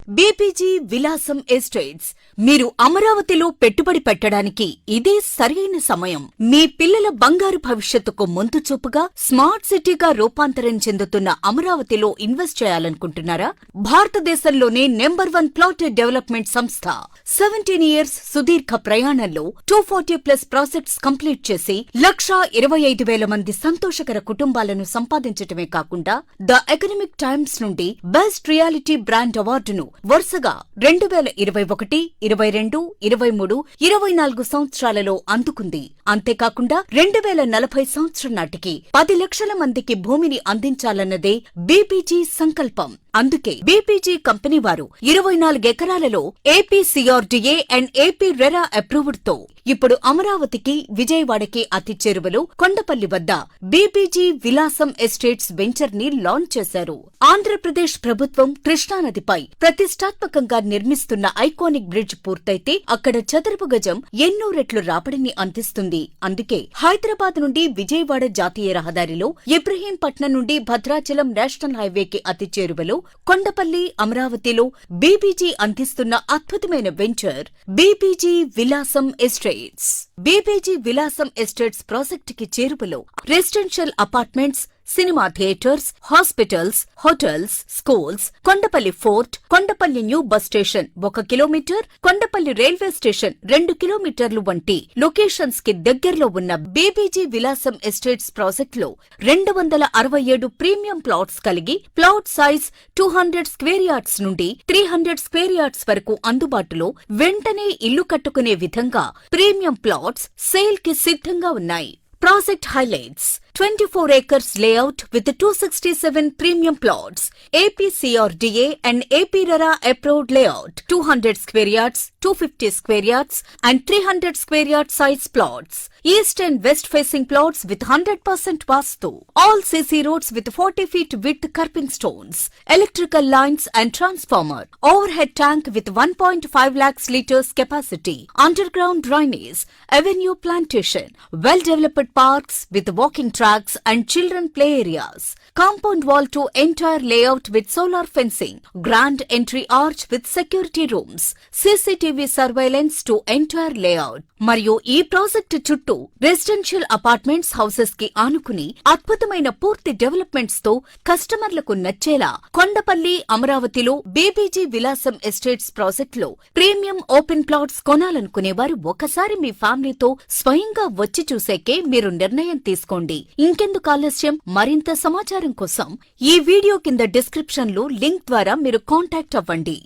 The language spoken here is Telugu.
BPG Vilasam estates. మీరు అమరావతిలో పెట్టుబడి పెట్టడానికి ఇదే సరైన సమయం. మీ పిల్లల బంగారు భవిష్యత్తుకు ముందు చూపుగా స్మార్ట్ సిటీగా రూపాంతరం చెందుతున్న అమరావతిలో ఇన్వెస్ట్ చేయాలనుకుంటున్నారా? భారతదేశంలోనే #1 ప్లాటెడ్ డెవలప్మెంట్ సంస్థ 17 ఇయర్స్ సుదీర్ఘ ప్రయాణంలో 240+ ప్రాజెక్ట్స్ కంప్లీట్ చేసి 1,25,000 మంది సంతోషకర కుటుంబాలను సంపాదించటమే కాకుండా ద ఎకనామిక్ టైమ్స్ నుండి బెస్ట్ రియాలిటీ బ్రాండ్ అవార్డును వరుసగా 2021, 22, 23, 24 సంవత్సరాలలో అందుకుంది. అంతేకాకుండా 2040 సంవత్సరం నాటికి 10 లక్షల మందికి భూమిని అందించాలన్నదే బీపీజీ సంకల్పం. అందుకే బీపీజీ కంపెనీ వారు 24 ఎకరాలలో APCRDA and AP RERA approved తో ఇప్పుడు అమరావతికి, విజయవాడకి అతి చేరువలో కొండపల్లి వద్ద బీపీజీ విలాసం ఎస్టేట్స్ వెంచర్ ని లాంచ్ చేశారు. ఆంధ్రప్రదేశ్ ప్రభుత్వం కృష్ణానదిపై ప్రతిష్టాత్మకంగా నిర్మిస్తున్న ఐకానిక్ బ్రిడ్జ్ పూర్తయితే అక్కడ చదరపు గజం ఎన్నో రెట్లు రాబడిని అందిస్తుంది. అందుకే హైదరాబాద్ నుండి విజయవాడ జాతీయ రహదారిలో ఇబ్రహీంపట్నం నుండి భద్రాచలం నేషనల్ హైవేకి అతి చేరువలో కొండపల్లి, అమరావతిలో బీపీజీ అందిస్తున్న అద్భుతమైన venture BPG Vilasam estates. BPG Vilasam estates project కి చేరువలో residential apartments, cinema theatres, hospitals, hotels, schools, Kondapalli fort, Kondapalli new bus station 1 kilometre, Kondapalli railway station 2 కిలోమీటర్లు వంటి లొకేషన్స్ కి దగ్గరలో ఉన్న బీబీజీ విలాసం ఎస్టేట్స్ ప్రాజెక్ట్ లో 267 ప్రీమియం ప్లాట్స్ కలిగి ప్లాట్ సైజ్ 200 స్క్వేర్ యార్డ్స్ నుండి 300 స్క్వేర్ యార్డ్స్ వరకు అందుబాటులో వెంటనే ఇల్లు కట్టుకునే విధంగా ప్రీమియం ప్లాట్స్ సేల్ కి సిద్ధంగా ఉన్నాయి. Project highlights: 24 acres layout with 267 premium plots, APCRDA and AP RERA approved layout, 200 square yards, 250 square yards and 300 square yard size plots, east and west facing plots with 100% vastu, all CC roads with 40 feet width curbing stones, electrical lines and transformer, overhead tank with 1.5 lakhs liters capacity, underground drainage, avenue plantation, well developed parks with walking tracks and children play areas, compound wall to entire layout with solar fencing, grand entry arch with security rooms, CCTV surveillance to entire layout. మరియు ఈ ప్రాజెక్టు చుట్టూ రెసిడెన్షియల్ అపార్ట్మెంట్స్, హౌసెస్ కి ఆనుకుని అద్భుతమైన పూర్తి డెవలప్మెంట్స్ తో కస్టమర్లకు నచ్చేలా కొండపల్లి, అమరావతిలో బీబీజీ విలాసం ఎస్టేట్స్ ప్రాజెక్ట్ లో ప్రీమియం ఓపెన్ ప్లాట్స్ కొనాలనుకునేవారు ఒకసారి మీ ఫ్యామిలీతో స్వయంగా వచ్చి చూసేకే మీరు నిర్ణయం తీసుకోండి. ఇంకెందుకు ఆలస్యం? మరింత సమాచారం కోసం ఈ వీడియో కింద డిస్క్రిప్షన్ లో లింక్ ద్వారా మీరు కాంటాక్ట్ అవ్వండి.